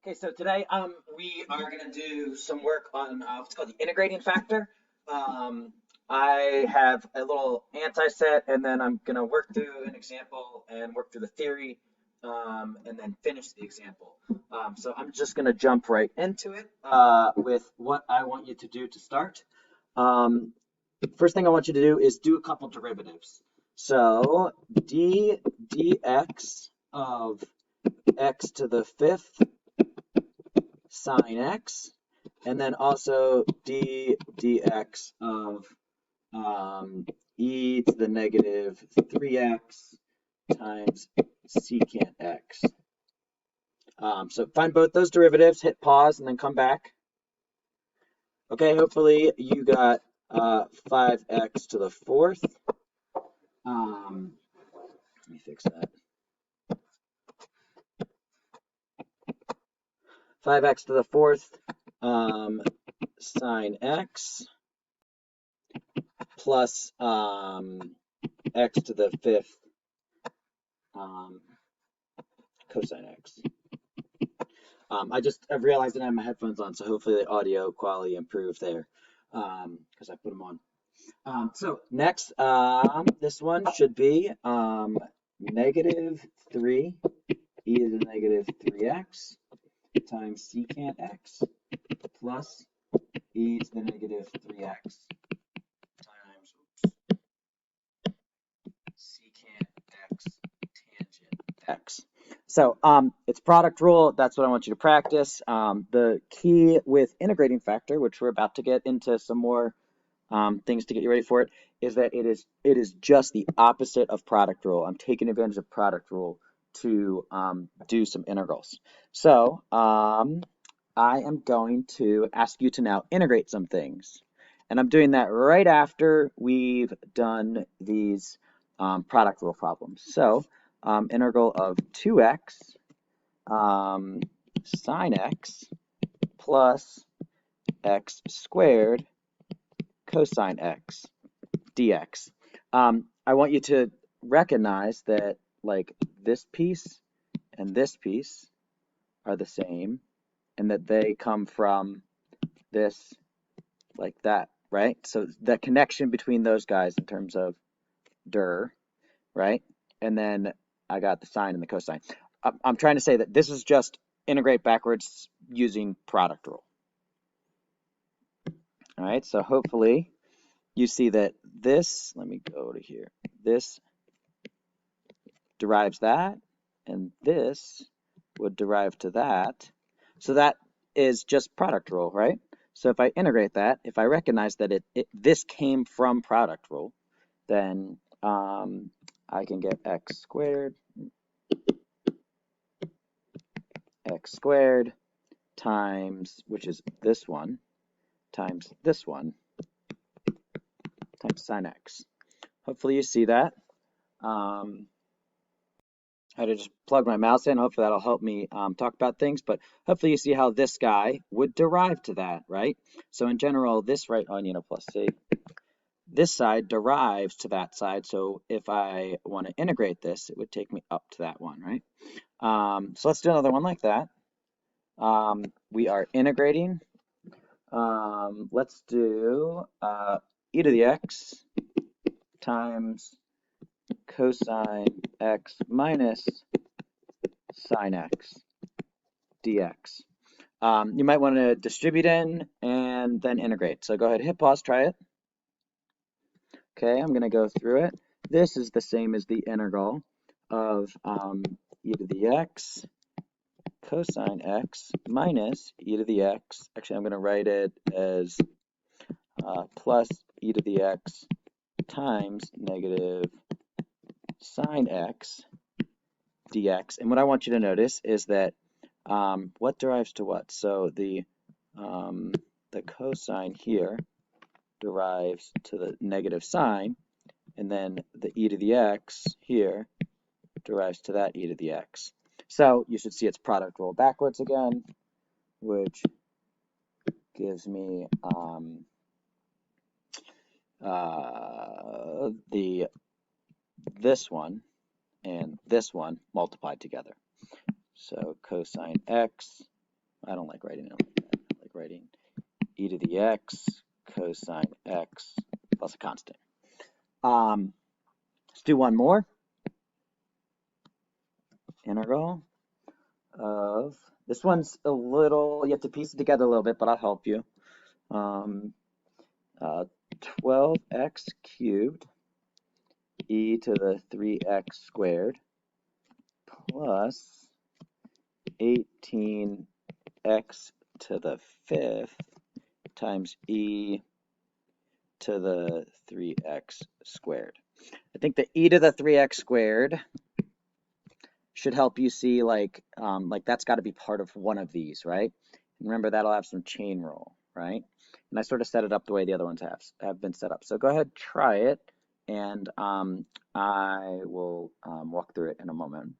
Okay, so today we are going to do some work on what's called the integrating factor. Um, I have a little anti-set, and then I'm going to work through an example and work through the theory, and then finish the example. So I'm just going to jump right into it with what I want you to do to start. Um, First thing I want you to do is do a couple derivatives. So dx of x to the fifth sine x, and then also dx of e to the negative 3x times secant x. So find both those derivatives, hit pause, and then come back. Okay, hopefully you got 5x to the fourth. Let me fix that. 5x to the fourth sine x plus x to the fifth cosine x. I've realized that I have my headphones on, so hopefully the audio quality improved there because I put them on. So next, this one should be negative 3 e to the negative 3x times secant x plus e to the negative 3x times secant x tangent x. So it's product rule. That's what I want you to practice. The key with integrating factor, which we're about to get into some more things to get you ready for it, is that it is just the opposite of product rule. I'm taking advantage of product rule to do some integrals. So I am going to ask you to now integrate some things. And I'm doing that right after we've done these product rule problems. So integral of 2x sine x plus x squared cosine x dx. I want you to recognize that like this piece and this piece are the same and that they come from this like that, right? So the connection between those guys in terms of right? And then I got the sine and the cosine. I'm trying to say that this is just integrate backwards using product rule. All right, so hopefully you see that this, let me go to here, this derives that, and this would derive to that. So that is just product rule, right? So if I integrate that, if I recognize that this came from product rule, then I can get x squared times, which is this one, times this one, times sine x. Hopefully you see that. I had to just plug my mouse in. Hopefully that'll help me talk about things, but hopefully you see how this guy would derive to that, right? So in general, this right on, plus C, this side derives to that side. So if I want to integrate this, it would take me up to that one, right? So let's do another one like that. We are integrating. Let's do e to the x times cosine x minus sine x dx. You might want to distribute in and then integrate. So go ahead, hit pause, try it. Okay, I'm going to go through it. This is the same as the integral of e to the x cosine x minus e to the x. Actually, I'm going to write it as plus e to the x times negative sine x dx. And what I want you to notice is that what derives to what? So the cosine here derives to the negative sine, and then the e to the x here derives to that e to the x. So you should see its product roll backwards again, which gives me this one and this one multiplied together. So cosine x I don't like writing it like that. I like writing e to the x cosine x plus a constant. Let's do one more. Integral of, this one's a little, you have to piece it together a little bit, but I'll help you. 12x cubed e to the 3x squared plus 18x to the 5th times e to the 3x squared. I think the e to the 3x squared should help you see like that's got to be part of one of these, right? And remember, that'll have some chain rule, right? And I sort of set it up the way the other ones have been set up. So go ahead, try it, and I will walk through it in a moment.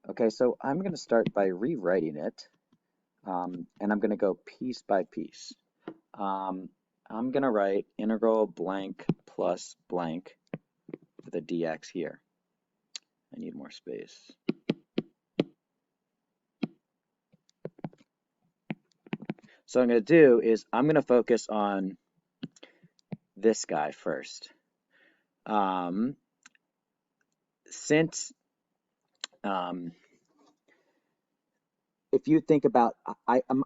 Okay, so I'm going to start by rewriting it, and I'm going to go piece by piece. I'm going to write integral blank plus blank for the dx here. I need more space. So what I'm going to do is I'm going to focus on this guy first. Since if you think about,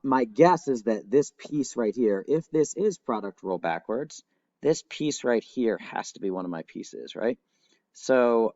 my guess is that this piece right here, if this is product rule backwards, this piece right here has to be one of my pieces, right? So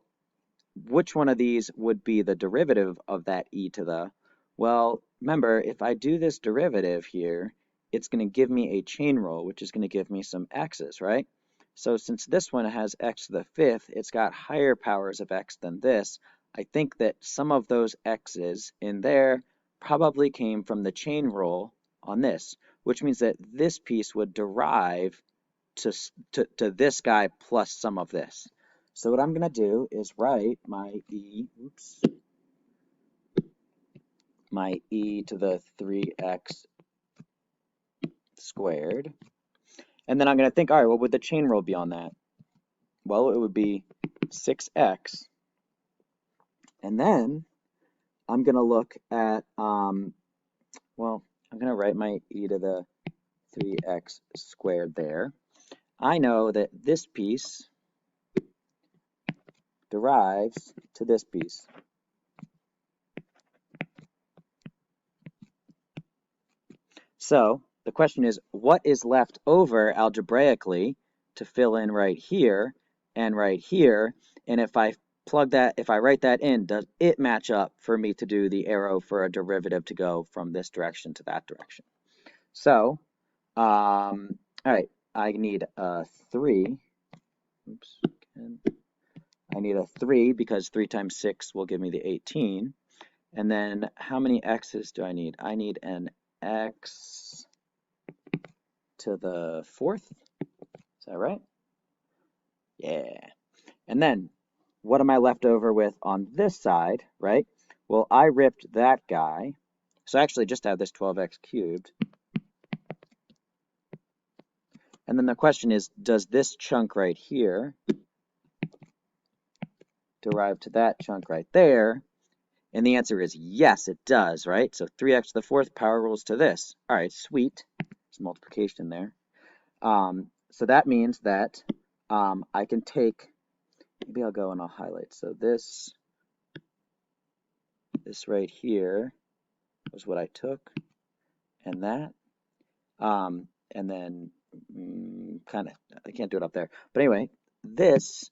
which one of these would be the derivative of that e to the? Well, remember, if I do this derivative here, it's going to give me a chain rule, which is going to give me some x's, right? So since this one has x to the 5th, it's got higher powers of x than this. I think that some of those x's in there probably came from the chain rule on this, which means that this piece would derive to this guy plus some of this. So what I'm going to do is write my e to the 3x squared. And then I'm going to think, all right, what would the chain rule be on that? Well, it would be 6x. And then I'm going to look at, well, I'm going to write my e to the 3x squared there. I know that this piece derives to this piece. So the question is, what is left over algebraically to fill in right here and right here? And if I write that in, does it match up for me to do the arrow for a derivative to go from this direction to that direction? So, all right, I need a 3. Oops, again. I need a 3 because 3 times 6 will give me the 18. And then how many x's do I need? I need an x to the 4th. Is that right? Yeah. And then what am I left over with on this side, right? Well, I ripped that guy. So I actually just have this 12x cubed. And then the question is, does this chunk right here derive to that chunk right there? And the answer is yes, it does, right? So 3x to the 4th power rules to this. All right, sweet. There's multiplication there. So that means that I can take, maybe I'll go and I'll highlight. So this right here was what I took, and that, and then kind of, I can't do it up there. But anyway, this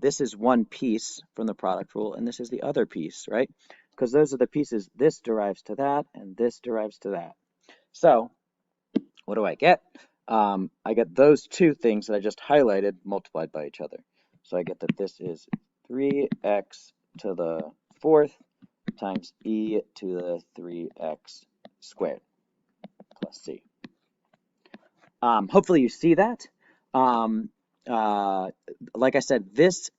is one piece from the product rule, and this is the other piece, right? Because those are the pieces, this derives to that, and this derives to that. So what do I get? I get those two things that I just highlighted multiplied by each other. So I get that this is 3x to the 4th times e to the 3x squared plus c. Hopefully you see that. Like I said, this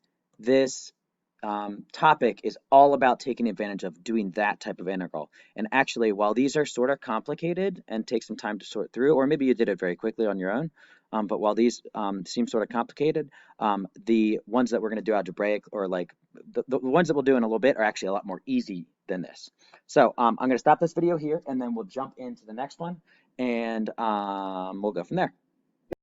topic is all about taking advantage of doing that type of integral. And actually, while these are sort of complicated and take some time to sort through, or maybe you did it very quickly on your own, But while these seem sort of complicated, the ones that we're going to do algebraic, or like the ones that we'll do in a little bit, are actually a lot more easy than this. So I'm going to stop this video here, and then we'll jump into the next one, and we'll go from there.